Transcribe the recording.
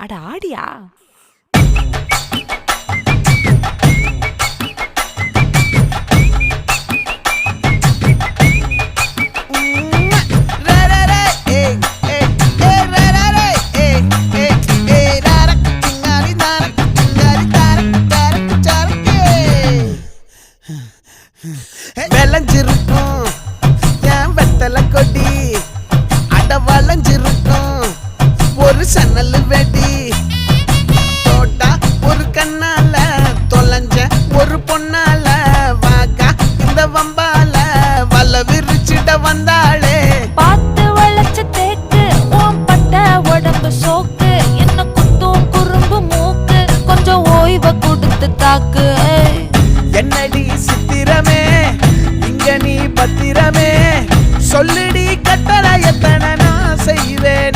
அட ஆடியா? விளைஞ்சிருக்கும் என் வெத்தலை கொடி, அட வளைஞ்சிருக்கும் ஒரு சன்னல் வெடி. தோட்டா ஒரு கண்ணால தொலைஞ்ச ஒரு பொண்ணால வாக்கா இந்த வம்பால வல விரிச்சிட வந்தாளே. பார்த்து வளைச்ச தேக்கு ஓம் பட்ட உடம்பு சோக்கு, என்ன குத்தும் குறும்பு மூக்கு, கொஞ்சம் ஓய்வை கொடுத்து தாக்கு. என்னடி சித்திரமே இங்க நீ பத்திரமே, சொல்லுடி கட்டளை எத்தனை நான் செய்வேன்.